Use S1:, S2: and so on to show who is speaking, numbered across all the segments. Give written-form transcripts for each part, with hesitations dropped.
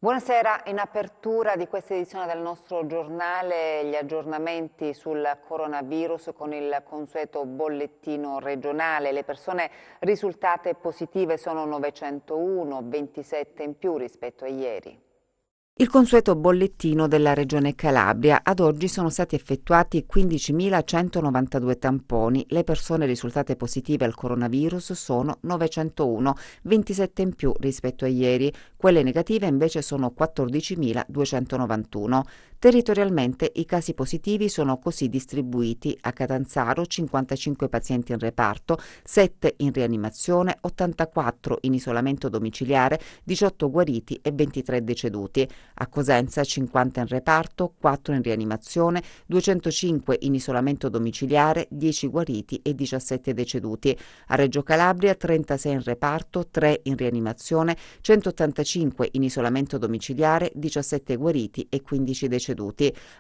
S1: Buonasera, in apertura di questa edizione del nostro giornale gli aggiornamenti sul coronavirus con il consueto bollettino regionale. Le persone risultate positive sono 901, 27 in più rispetto a ieri. Il consueto bollettino della Regione Calabria. Ad oggi sono stati effettuati 15.192 tamponi. Le persone risultate positive al coronavirus sono 901, 27 in più rispetto a ieri. Quelle negative invece sono 14.291. Territorialmente i casi positivi sono così distribuiti: a Catanzaro 55 pazienti in reparto, 7 in rianimazione, 84 in isolamento domiciliare, 18 guariti e 23 deceduti. A Cosenza 50 in reparto, 4 in rianimazione, 205 in isolamento domiciliare, 10 guariti e 17 deceduti. A Reggio Calabria 36 in reparto, 3 in rianimazione, 185 in isolamento domiciliare, 17 guariti e 15 deceduti.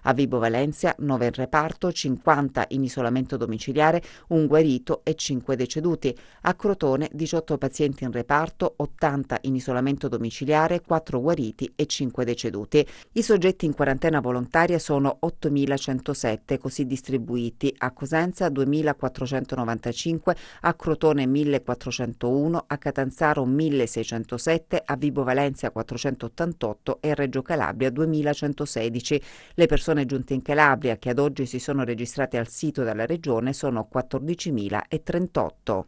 S1: A Vibo Valentia 9 in reparto, 50 in isolamento domiciliare, 1 guarito e 5 deceduti. A Crotone 18 pazienti in reparto, 80 in isolamento domiciliare, 4 guariti e 5 deceduti. I soggetti in quarantena volontaria sono 8.107, così distribuiti: a Cosenza 2.495, a Crotone 1.401, a Catanzaro 1.607, a Vibo Valentia 488 e a Reggio Calabria 2.116. Le persone giunte in Calabria che ad oggi si sono registrate al sito della Regione sono 14.038.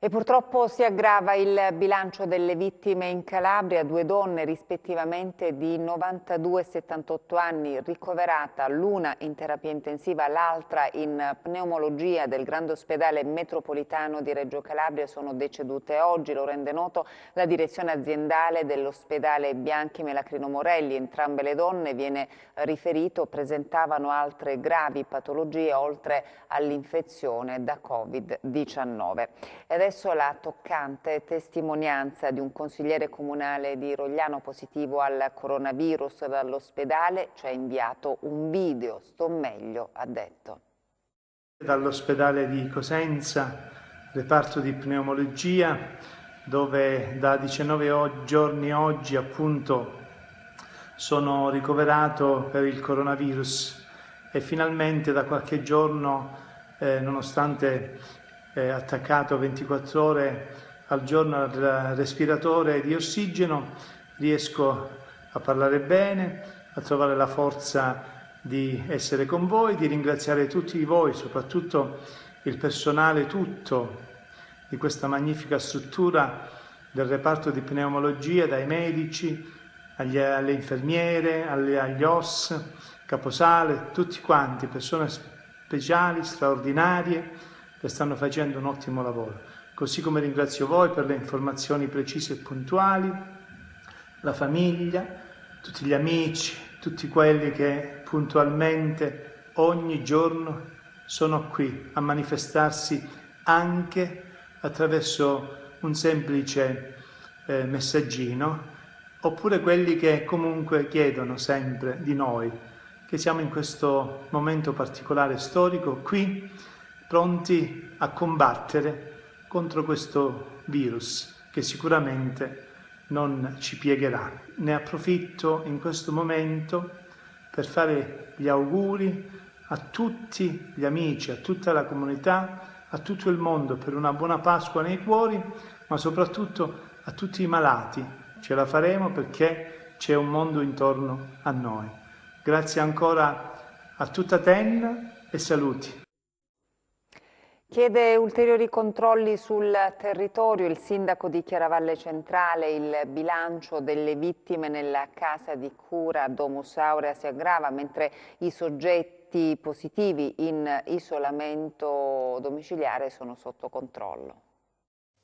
S1: E purtroppo si aggrava il bilancio delle vittime in Calabria. 2 donne rispettivamente di 92 e 78 anni ricoverata, l'una in terapia intensiva, l'altra in pneumologia del Grande Ospedale Metropolitano di Reggio Calabria, sono decedute oggi. Lo rende noto la direzione aziendale dell'ospedale Bianchi Melacrino Morelli. Entrambe le donne, viene riferito, presentavano altre gravi patologie oltre all'infezione da Covid-19. Adesso la toccante testimonianza di un consigliere comunale di Rogliano positivo al coronavirus. Dall'ospedale ci ha inviato un video. Sto meglio, ha detto.
S2: Dall'ospedale di Cosenza, reparto di pneumologia, dove da 19 giorni oggi appunto sono ricoverato per il coronavirus e finalmente da qualche giorno, nonostante attaccato 24 ore al giorno al respiratore di ossigeno, riesco a parlare bene, a trovare la forza di essere con voi, di ringraziare tutti voi, soprattutto il personale tutto di questa magnifica struttura del reparto di pneumologia, dai medici alle infermiere, agli OS, caposale, tutti quanti, persone speciali, straordinarie, che stanno facendo un ottimo lavoro. Così come ringrazio voi per le informazioni precise e puntuali, la famiglia, tutti gli amici, tutti quelli che puntualmente ogni giorno sono qui a manifestarsi anche attraverso un semplice messaggino, oppure quelli che comunque chiedono sempre di noi, che siamo in questo momento particolare storico qui, pronti a combattere contro questo virus che sicuramente non ci piegherà. Ne approfitto in questo momento per fare gli auguri a tutti gli amici, a tutta la comunità, a tutto il mondo per una buona Pasqua nei cuori, ma soprattutto a tutti i malati. Ce la faremo perché c'è un mondo intorno a noi. Grazie ancora a tutta Ten e saluti.
S1: Chiede ulteriori controlli sul territorio il sindaco di Chiaravalle Centrale. Il bilancio delle vittime nella casa di cura Domus Aurea si aggrava, mentre i soggetti positivi in isolamento domiciliare sono sotto controllo.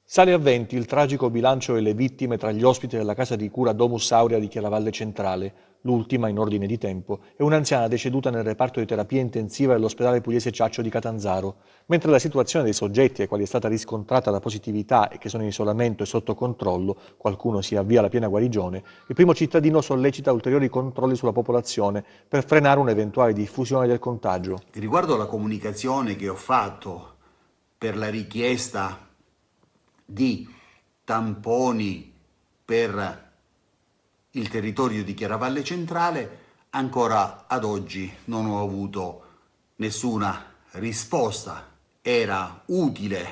S3: Sale a 20 il tragico bilancio delle vittime tra gli ospiti della casa di cura Domus Aurea di Chiaravalle Centrale. L'ultima, in ordine di tempo, è un'anziana deceduta nel reparto di terapia intensiva dell'ospedale pugliese Ciaccio di Catanzaro, mentre la situazione dei soggetti ai quali è stata riscontrata la positività e che sono in isolamento e sotto controllo, qualcuno si avvia alla piena guarigione, il primo cittadino sollecita ulteriori controlli sulla popolazione per frenare un'eventuale diffusione del contagio.
S4: Riguardo alla comunicazione che ho fatto per la richiesta di tamponi per il territorio di Chiaravalle Centrale, ancora ad oggi non ho avuto nessuna risposta. Era utile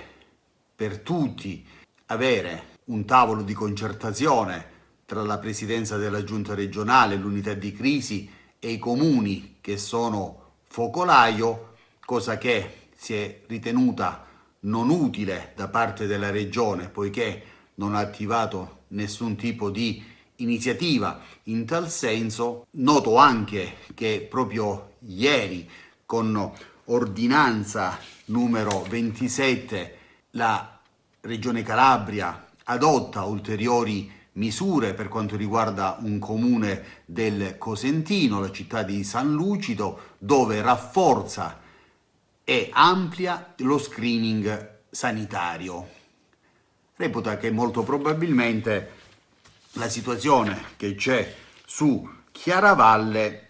S4: per tutti avere un tavolo di concertazione tra la presidenza della giunta regionale, l'unità di crisi e i comuni che sono focolaio, cosa che si è ritenuta non utile da parte della regione, poiché non ha attivato nessun tipo di iniziativa in tal senso. Noto anche che proprio ieri, con ordinanza numero 27, la Regione Calabria adotta ulteriori misure per quanto riguarda un comune del Cosentino, la città di San Lucido, dove rafforza e amplia lo screening sanitario. Reputa che molto probabilmente la situazione che c'è su Chiaravalle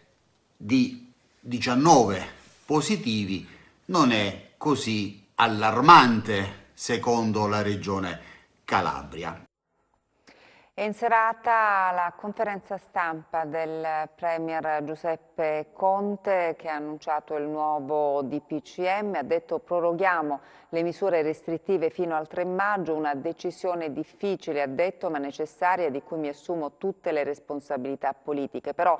S4: di 19 positivi non è così allarmante, secondo la Regione Calabria.
S1: È in serata la conferenza stampa del Premier Giuseppe Conte, che ha annunciato il nuovo DPCM, ha detto: proroghiamo le misure restrittive fino al 3 maggio, una decisione difficile, ha detto, ma necessaria, di cui mi assumo tutte le responsabilità politiche. Però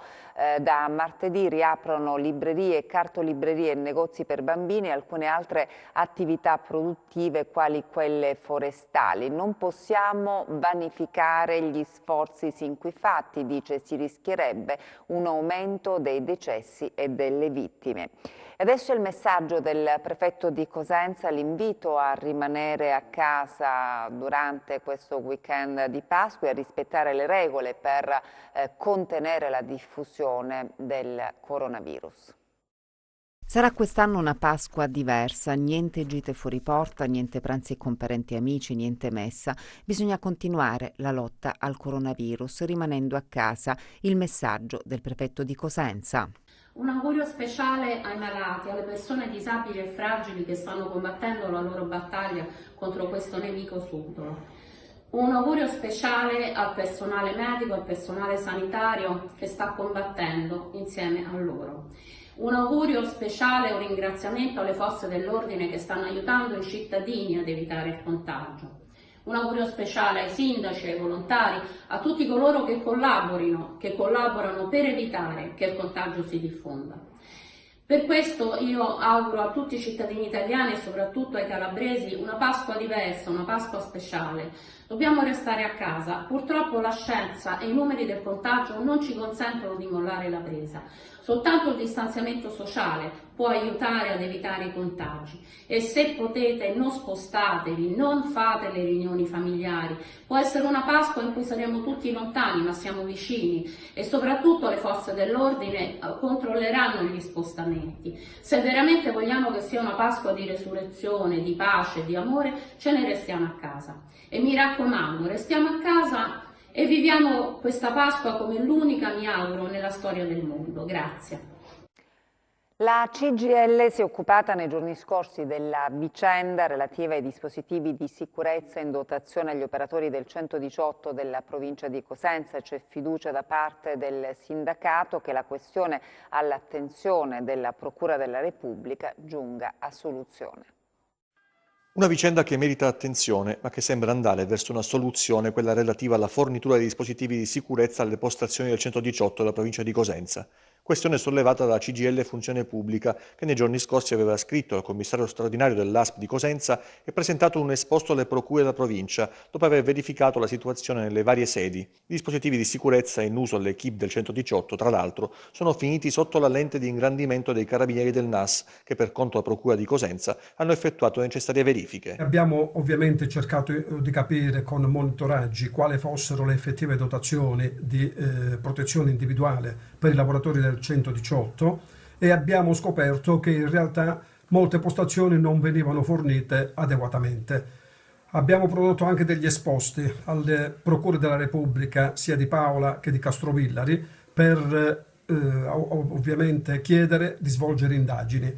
S1: da martedì riaprono librerie, cartolibrerie e negozi per bambini e alcune altre attività produttive quali quelle forestali. Non possiamo vanificare gli sforzi sin qui fatti, dice, si rischierebbe un aumento dei decessi e delle vittime. E adesso il messaggio del prefetto di Cosenza, l'invito a rimanere a casa durante questo weekend di Pasqua e a rispettare le regole per contenere la diffusione del coronavirus. Sarà quest'anno una Pasqua diversa, niente gite fuori porta, niente pranzi con parenti e amici, niente messa. Bisogna continuare la lotta al coronavirus rimanendo a casa. Il messaggio del prefetto di Cosenza.
S5: Un augurio speciale ai malati, alle persone disabili e fragili che stanno combattendo la loro battaglia contro questo nemico subdolo. Un augurio speciale al personale medico, al personale sanitario che sta combattendo insieme a loro. Un augurio speciale e un ringraziamento alle forze dell'ordine che stanno aiutando i cittadini ad evitare il contagio. Un augurio speciale ai sindaci, ai volontari, a tutti coloro che collaborano per evitare che il contagio si diffonda. Per questo io auguro a tutti i cittadini italiani e soprattutto ai calabresi una Pasqua diversa, una Pasqua speciale. Dobbiamo restare a casa. Purtroppo la scienza e i numeri del contagio non ci consentono di mollare la presa. Soltanto il distanziamento sociale può aiutare ad evitare i contagi e se potete non spostatevi, non fate le riunioni familiari. Può essere una Pasqua in cui saremo tutti lontani ma siamo vicini e soprattutto le forze dell'ordine controlleranno gli spostamenti. Se veramente vogliamo che sia una Pasqua di resurrezione, di pace, di amore, ce ne restiamo a casa. E mi raccomando, restiamo a casa e viviamo questa Pasqua come l'unica, mi auguro, nella storia del mondo. Grazie.
S1: La CGIL si è occupata nei giorni scorsi della vicenda relativa ai dispositivi di sicurezza in dotazione agli operatori del 118 della provincia di Cosenza. C'è fiducia da parte del sindacato che la questione all'attenzione della Procura della Repubblica giunga a soluzione.
S3: Una vicenda che merita attenzione, ma che sembra andare verso una soluzione, quella relativa alla fornitura di dispositivi di sicurezza alle postazioni del 118 della provincia di Cosenza. Questione sollevata dalla CGIL Funzione Pubblica, che nei giorni scorsi aveva scritto al commissario straordinario dell'ASP di Cosenza e presentato un esposto alle procure della provincia, dopo aver verificato la situazione nelle varie sedi. I dispositivi di sicurezza in uso alle equip del 118, tra l'altro, sono finiti sotto la lente di ingrandimento dei carabinieri del NAS, che per conto della procura di Cosenza hanno effettuato le necessarie verifiche.
S6: Abbiamo ovviamente cercato di capire con monitoraggi quali fossero le effettive dotazioni di protezione individuale per i lavoratori del 118 e abbiamo scoperto che in realtà molte postazioni non venivano fornite adeguatamente. Abbiamo prodotto anche degli esposti alle procure della Repubblica sia di Paola che di Castrovillari per ovviamente chiedere di svolgere indagini,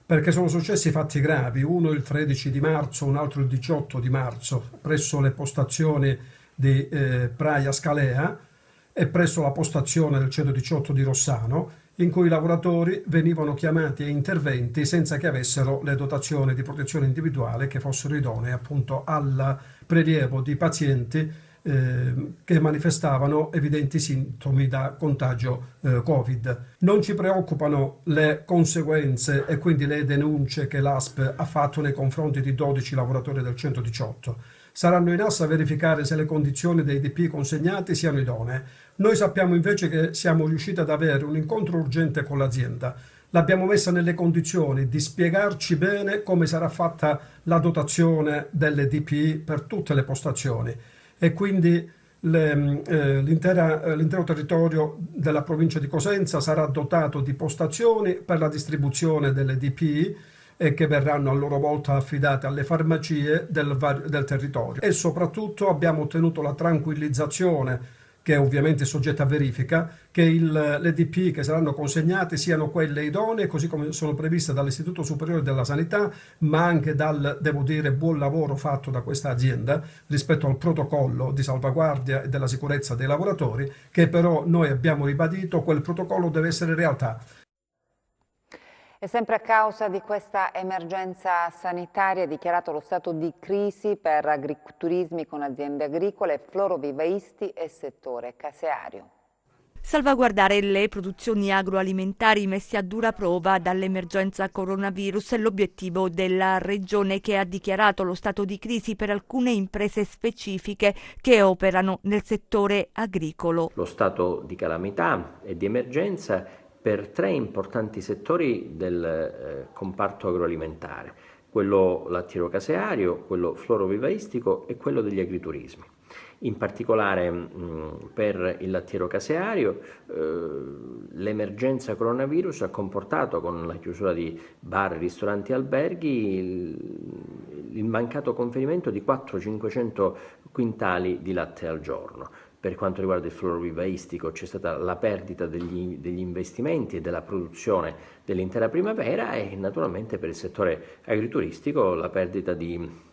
S6: perché sono successi fatti gravi, uno il 13 di marzo, un altro il 18 di marzo presso le postazioni di Praia Scalea, e presso la postazione del 118 di Rossano, in cui i lavoratori venivano chiamati a interventi senza che avessero le dotazioni di protezione individuale che fossero idonee appunto al prelievo di pazienti che manifestavano evidenti sintomi da contagio Covid. Non ci preoccupano le conseguenze e quindi le denunce che l'ASP ha fatto nei confronti di 12 lavoratori del 118. Saranno in ASP a verificare se le condizioni dei DP consegnati siano idonee. Noi sappiamo invece che siamo riusciti ad avere un incontro urgente con l'azienda. L'abbiamo messa nelle condizioni di spiegarci bene come sarà fatta la dotazione delle DPI per tutte le postazioni e quindi l'intero territorio della provincia di Cosenza sarà dotato di postazioni per la distribuzione delle DPI e che verranno a loro volta affidate alle farmacie del territorio. E soprattutto abbiamo ottenuto la tranquillizzazione, che è ovviamente soggetta a verifica, che le DPI che saranno consegnate siano quelle idonee, così come sono previste dall'Istituto Superiore della Sanità, ma anche dal, devo dire, buon lavoro fatto da questa azienda rispetto al protocollo di salvaguardia e della sicurezza dei lavoratori, che però noi abbiamo ribadito, quel protocollo deve essere realtà.
S1: E sempre a causa di questa emergenza sanitaria è dichiarato lo stato di crisi per agriturismi con aziende agricole, florovivaisti e settore caseario.
S7: Salvaguardare le produzioni agroalimentari messe a dura prova dall'emergenza coronavirus è l'obiettivo della Regione, che ha dichiarato lo stato di crisi per alcune imprese specifiche che operano nel settore agricolo.
S8: Lo stato di calamità e di emergenza per 3 importanti settori del comparto agroalimentare, quello lattiero-caseario, quello florovivaistico e quello degli agriturismi. In particolare per il lattiero-caseario l'emergenza coronavirus ha comportato, con la chiusura di bar, ristoranti e alberghi, il mancato conferimento di 400-500 quintali di latte al giorno. Per quanto riguarda il florovivaistico c'è stata la perdita degli investimenti e della produzione dell'intera primavera, e naturalmente per il settore agrituristico la perdita di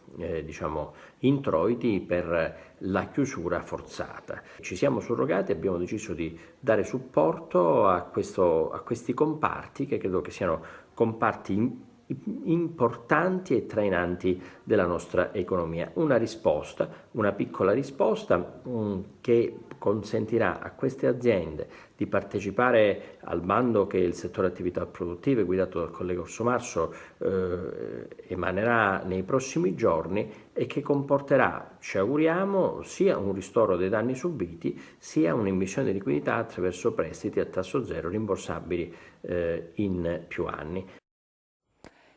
S8: introiti per la chiusura forzata. Ci siamo surrogati e abbiamo deciso di dare supporto a questi comparti, che credo che siano comparti importanti e trainanti della nostra economia. Una risposta, una piccola risposta che consentirà a queste aziende di partecipare al bando che il settore attività produttive, guidato dal collega Orsomarso, emanerà nei prossimi giorni, e che comporterà, ci auguriamo, sia un ristoro dei danni subiti, sia un'immissione di liquidità attraverso prestiti a tasso zero rimborsabili in più anni.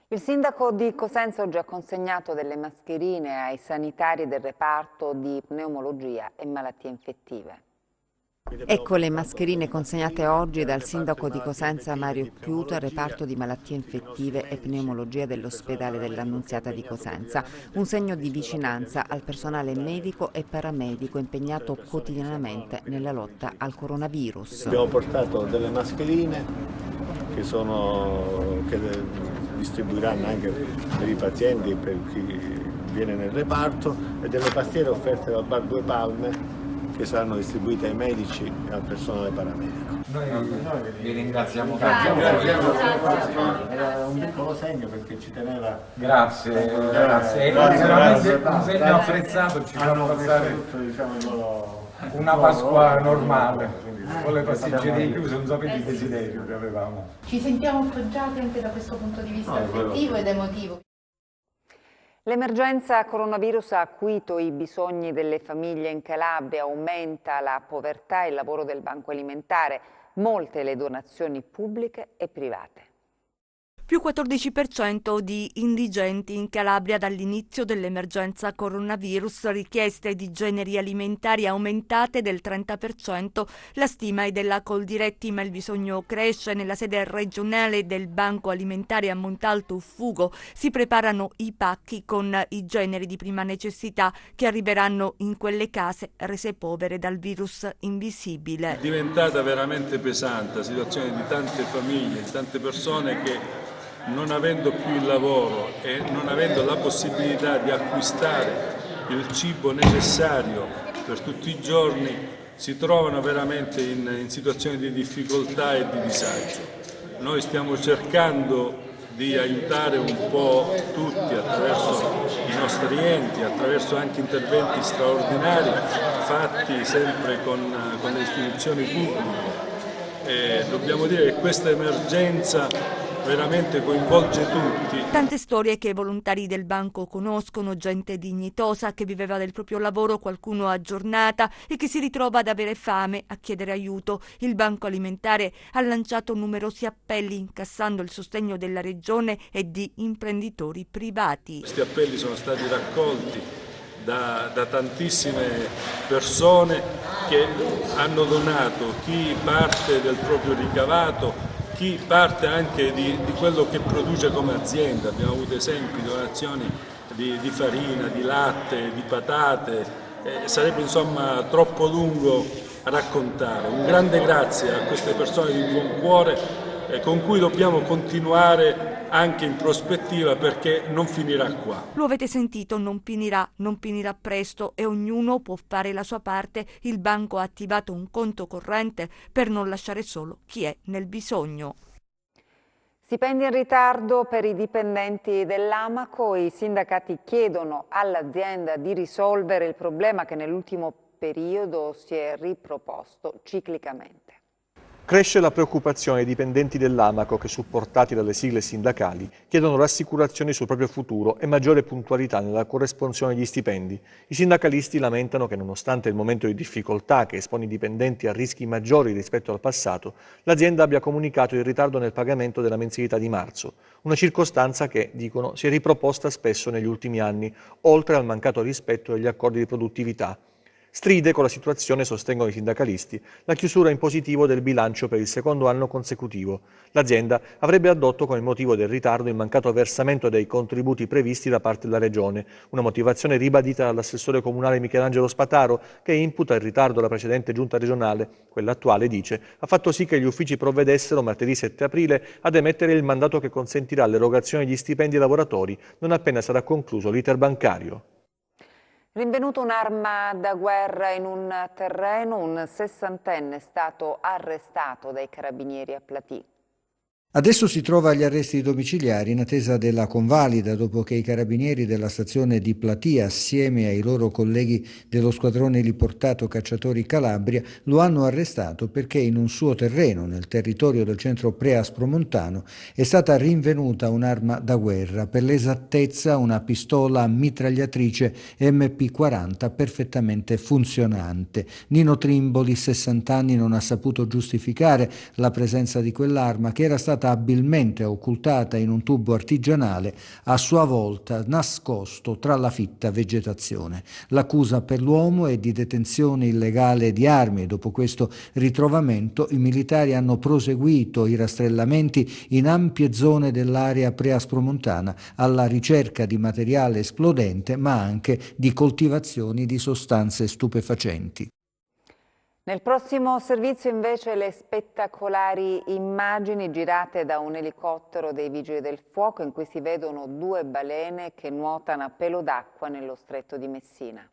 S1: Il sindaco di Cosenza oggi ha consegnato delle mascherine ai sanitari del reparto di pneumologia e malattie infettive. Ecco le mascherine consegnate oggi dal sindaco di Cosenza Mario Chiuto al reparto di malattie infettive e pneumologia dell'ospedale dell'Annunziata di Cosenza, un segno di vicinanza al personale medico e paramedico impegnato quotidianamente nella lotta al coronavirus.
S9: Abbiamo portato delle mascherine che distribuiranno anche per i pazienti e per chi viene nel reparto, e delle pastiere offerte dal bar Due Palme che saranno distribuite ai medici e al personale paramedico.
S10: Noi vi ringraziamo.
S9: Era un piccolo segno perché ci teneva.
S10: Grazie. Sicuramente un segno apprezzato, ci fa passare una Pasqua normale. Con le pasticcerie chiuse, non sapete il desiderio che avevamo.
S11: Ci sentiamo appoggiati anche da questo punto di vista affettivo ed emotivo.
S1: L'emergenza coronavirus ha acuito i bisogni delle famiglie in Calabria, aumenta la povertà e il lavoro del banco alimentare, molte le donazioni pubbliche e private.
S7: Più 14% di indigenti in Calabria dall'inizio dell'emergenza coronavirus, richieste di generi alimentari aumentate del 30%. La stima è della Coldiretti, ma il bisogno cresce. Nella sede regionale del Banco Alimentare a Montalto Fugo si preparano i pacchi con i generi di prima necessità che arriveranno in quelle case rese povere dal virus invisibile.
S12: È diventata veramente pesante la situazione di tante famiglie, di tante persone che, non avendo più il lavoro e non avendo la possibilità di acquistare il cibo necessario per tutti i giorni, si trovano veramente in situazioni di difficoltà e di disagio. Noi stiamo cercando di aiutare un po' tutti attraverso i nostri enti, attraverso anche interventi straordinari fatti sempre con le istituzioni pubbliche. Dobbiamo dire che questa emergenza veramente coinvolge tutti.
S7: Tante storie che i volontari del banco conoscono, gente dignitosa che viveva del proprio lavoro, qualcuno a giornata e che si ritrova ad avere fame, a chiedere aiuto. Il Banco Alimentare ha lanciato numerosi appelli incassando il sostegno della Regione e di imprenditori privati.
S12: Questi appelli sono stati raccolti da tantissime persone che hanno donato, chi parte del proprio ricavato, chi parte anche di quello che produce come azienda. Abbiamo avuto esempi di donazioni di farina, di latte, di patate, sarebbe insomma troppo lungo raccontare. Un grande grazie a queste persone di buon cuore con cui dobbiamo continuare anche in prospettiva, perché non finirà qua.
S7: Lo avete sentito, non finirà presto e ognuno può fare la sua parte. Il banco ha attivato un conto corrente per non lasciare solo chi è nel bisogno.
S1: Stipendi in ritardo per i dipendenti dell'Amaco. I sindacati chiedono all'azienda di risolvere il problema che nell'ultimo periodo si è riproposto ciclicamente.
S3: Cresce la preoccupazione dei dipendenti dell'Amaco che, supportati dalle sigle sindacali, chiedono rassicurazioni sul proprio futuro e maggiore puntualità nella corresponsione degli stipendi. I sindacalisti lamentano che, nonostante il momento di difficoltà che espone i dipendenti a rischi maggiori rispetto al passato, l'azienda abbia comunicato il ritardo nel pagamento della mensilità di marzo, una circostanza che, dicono, si è riproposta spesso negli ultimi anni, oltre al mancato rispetto degli accordi di produttività. Stride con la situazione, sostengono i sindacalisti, la chiusura in positivo del bilancio per il secondo anno consecutivo. L'azienda avrebbe addotto come motivo del ritardo il mancato versamento dei contributi previsti da parte della Regione, una motivazione ribadita dall'assessore comunale Michelangelo Spataro, che imputa il ritardo alla precedente giunta regionale. Quella attuale, dice, ha fatto sì che gli uffici provvedessero martedì 7 aprile ad emettere il mandato che consentirà l'erogazione degli stipendi ai lavoratori non appena sarà concluso l'iter bancario.
S1: Rinvenuta un'arma da guerra in un terreno, un 60enne è stato arrestato dai carabinieri a Platì.
S13: Adesso si trova agli arresti domiciliari in attesa della convalida dopo che i carabinieri della stazione di Platì, assieme ai loro colleghi dello squadrone eliportato Cacciatori Calabria, lo hanno arrestato perché in un suo terreno, nel territorio del centro preaspromontano, è stata rinvenuta un'arma da guerra, per l'esattezza una pistola mitragliatrice MP40 perfettamente funzionante. Nino Trimboli, 60 anni, non ha saputo giustificare la presenza di quell'arma che era stata abilmente occultata in un tubo artigianale, a sua volta nascosto tra la fitta vegetazione. L'accusa per l'uomo è di detenzione illegale di armi e dopo questo ritrovamento i militari hanno proseguito i rastrellamenti in ampie zone dell'area preaspromontana alla ricerca di materiale esplodente ma anche di coltivazioni di sostanze stupefacenti.
S1: Nel prossimo servizio invece le spettacolari immagini girate da un elicottero dei Vigili del Fuoco in cui si vedono 2 balene che nuotano a pelo d'acqua nello stretto di Messina.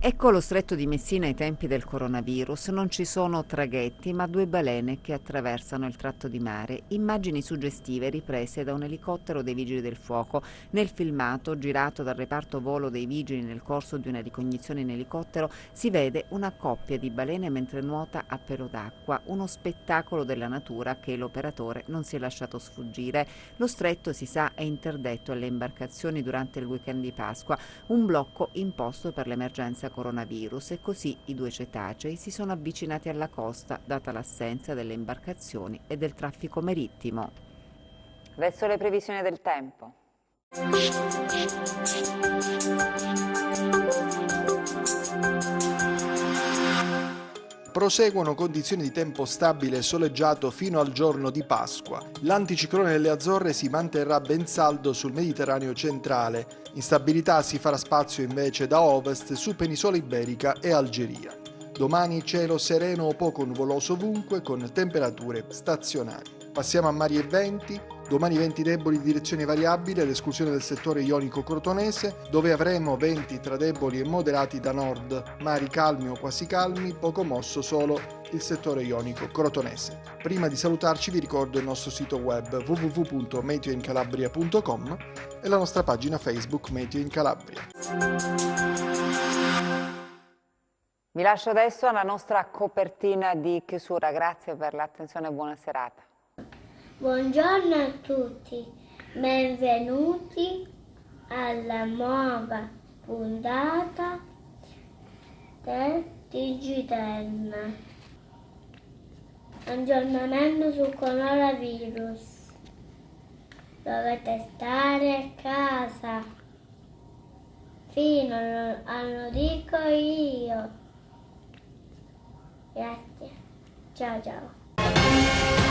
S14: Ecco lo stretto di Messina ai tempi del coronavirus. Non ci sono traghetti, ma 2 balene che attraversano il tratto di mare. Immagini suggestive riprese da un elicottero dei Vigili del Fuoco. Nel filmato, girato dal reparto volo dei Vigili nel corso di una ricognizione in elicottero, si vede una coppia di balene mentre nuota a pelo d'acqua. Uno spettacolo della natura che l'operatore non si è lasciato sfuggire. Lo stretto, si sa, è interdetto alle imbarcazioni durante il weekend di Pasqua, un blocco imposto per l'emergenza coronavirus, e così i 2 cetacei si sono avvicinati alla costa data l'assenza delle imbarcazioni e del traffico marittimo.
S1: Adesso le previsioni del tempo.
S15: Proseguono condizioni di tempo stabile e soleggiato fino al giorno di Pasqua. L'anticiclone delle Azzorre si manterrà ben saldo sul Mediterraneo centrale. Instabilità si farà spazio invece da ovest su penisola iberica e Algeria. Domani cielo sereno o poco nuvoloso ovunque con temperature stazionarie. Passiamo a mari e venti. Domani venti deboli di direzione variabile, all'esclusione del settore ionico-crotonese, dove avremo venti tra deboli e moderati da nord, mari calmi o quasi calmi, poco mosso solo il settore ionico-crotonese. Prima di salutarci vi ricordo il nostro sito web www.meteoincalabria.com e la nostra pagina Facebook Meteo in Calabria.
S14: Vi lascio adesso alla nostra copertina di chiusura. Grazie per l'attenzione e buona serata.
S16: Buongiorno a tutti, benvenuti alla nuova puntata del Digiterna. Aggiornamento sul coronavirus. Dovete stare a casa. Fino a lo dico io. Grazie. Ciao ciao.